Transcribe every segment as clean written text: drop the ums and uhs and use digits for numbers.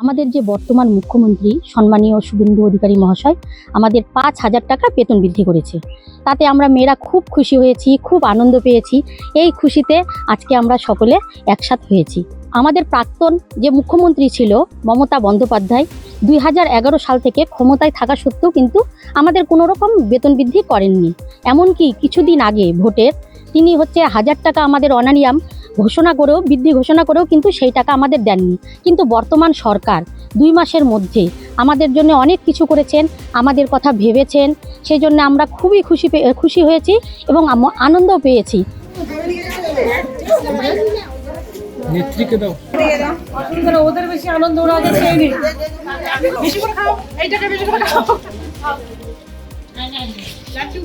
আমাদের যে বর্তমান মুখ্যমন্ত্রী সম্মানীয় শুভেন্দু অধিকারী মহাশয় আমাদের ৫,০০০ টাকা বেতন বৃদ্ধি করেছে। তাতে আমরা মেয়েরা খুব খুশি হয়েছি, খুব আনন্দ পেয়েছি। এই খুশিতে আজকে আমরা সকলে একসাথ হয়েছি। আমাদের প্রাক্তন যে মুখ্যমন্ত্রী ছিল মমতা বন্দ্যোপাধ্যায় ২০১১ সাল থেকে ক্ষমতায় থাকা সত্ত্বেও কিন্তু আমাদের কোনো রকম বেতন বৃদ্ধি করেননি। এমনকি কিছুদিন আগে ভোটের তিনি ১,০০০ টাকা আমাদের অনারিয়াম ঘোষণা করেও বৃদ্ধি ঘোষণা করেও কিন্তু সেই টাকা আমাদের দেননি। কিন্তু বর্তমান সরকার ২ মাসের মধ্যে আমাদের জন্য অনেক কিছু করেছেন, আমাদের কথা ভেবেছেন। সেই জন্য আমরা খুবই খুশি হয়েছি এবং আনন্দও পেয়েছি। নেত্রীকে দাও ওদের বেশি আনন্দ ওরা আগে খেয়ে নি। বেশি করে খাও, এইটাকে বেশি করে খাও। লাড্ডু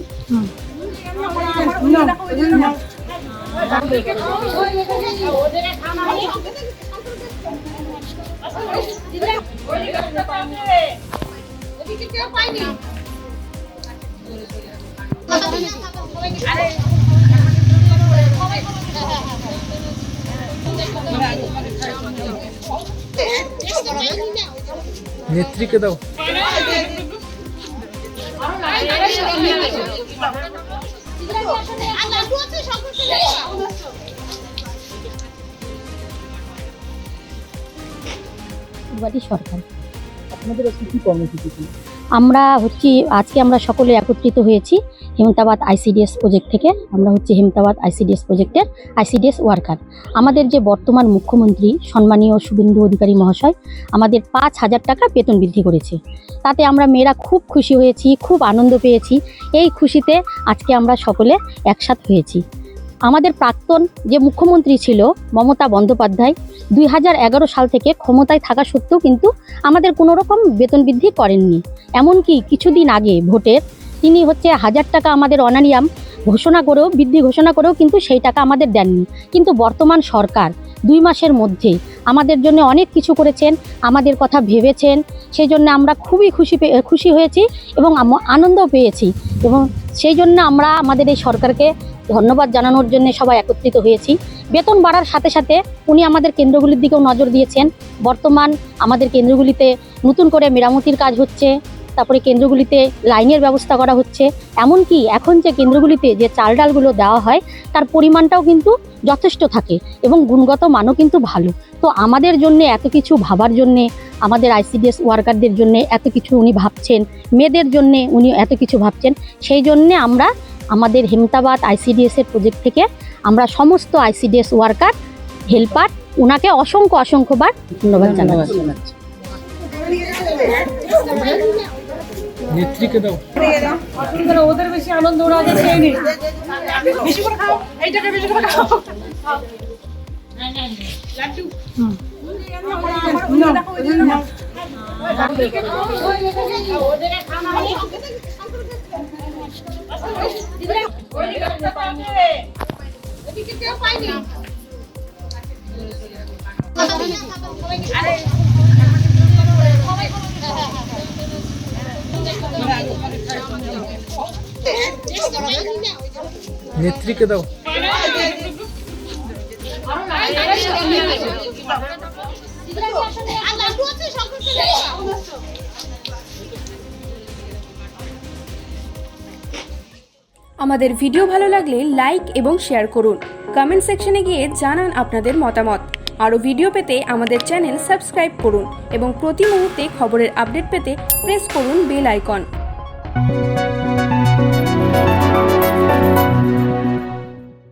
নেত্রীকে দাও সরকার আপনাদের আজকে কি কর্মসূচি ছিল? আজকে আমরা সকলে একত্রিত হয়েছি হেমতাবাদ আইসিডিএস প্রজেক্ট থেকে। আমরা হেমতাবাদ আইসিডিএস প্রজেক্টের আইসিডিএস ওয়ার্কার। আমাদের যে বর্তমান মুখ্যমন্ত্রী সম্মানীয় শুভেন্দু অধিকারী মহাশয় আমাদের ৫,০০০ টাকা বেতন বৃদ্ধি করেছে। তাতে আমরা মেয়েরা খুব খুশি হয়েছি, খুব আনন্দ পেয়েছি। এই খুশিতে আজকে আমরা সকলে একসাথ হয়েছি। আমাদের প্রাক্তন যে মুখ্যমন্ত্রী ছিল মমতা বন্দ্যোপাধ্যায় ২০১১ সাল থেকে ক্ষমতায় থাকা সত্ত্বেও কিন্তু আমাদের কোনো রকম বেতন বৃদ্ধি করেননি। এমনকি কিছুদিন আগে ভোটের তিনি ১,০০০ টাকা আমাদের অনারিয়াম ঘোষণা করেও বৃদ্ধি ঘোষণা করেও কিন্তু সেই টাকা আমাদের দেননি। কিন্তু বর্তমান সরকার ২ মাসের মধ্যে আমাদের জন্য অনেক কিছু করেছেন, আমাদের কথা ভেবেছেন। সেই জন্য আমরা খুবই খুশি হয়েছি এবং আনন্দও পেয়েছি। এবং সেই জন্য আমরা আমাদের এই সরকারকে ধন্যবাদ জানানোর জন্য সবাই একত্রিত হয়েছি। বেতন বাড়ার সাথে সাথে উনি আমাদের কেন্দ্রগুলির দিকেও নজর দিয়েছেন। বর্তমান আমাদের কেন্দ্রগুলিতে নতুন করে মেরামতির কাজ হচ্ছে, তারপরে কেন্দ্রগুলিতে লাইনের ব্যবস্থা করা হচ্ছে। এমনকি এখন যে কেন্দ্রগুলিতে যে চাল ডালগুলো দেওয়া হয় তার পরিমাণটাও কিন্তু যথেষ্ট থাকে এবং গুণগত মানও কিন্তু ভালো। তো আমাদের জন্য এত কিছু ভাবার জন্যে, আমাদের আইসিডিএস ওয়ার্কারদের জন্য এত কিছু উনি ভাবছেন, মেয়েদের জন্যে উনি এত কিছু ভাবছেন। সেই জন্যে আমরা আমাদের হেমতাবাদ আইসিডিএসের প্রজেক্ট থেকে আমরা সমস্ত আইসিডিএস ওয়ার্কার হেল্পার ওনাকে অসংখ্যবার ধন্যবাদ জানাচ্ছি। নেত্রীকে দাও ওদের বেশি আনন্দ ওরা আগে খেয়ে নি। বেশি করে খাও, এইটাকে বেশি করে খাও। লাড্ডু নেত্রীকে দাও আমাদের ভিডিও ভালো লাগলে লাইক এবং শেয়ার করুন। কমেন্ট সেকশনে গিয়ে জানান আপনাদের মতামত। আরও ভিডিও পেতে আমাদের চ্যানেল সাবস্ক্রাইব করুন এবং প্রতি মুহূর্তে খবরের আপডেট পেতে প্রেস করুন বেল আইকন।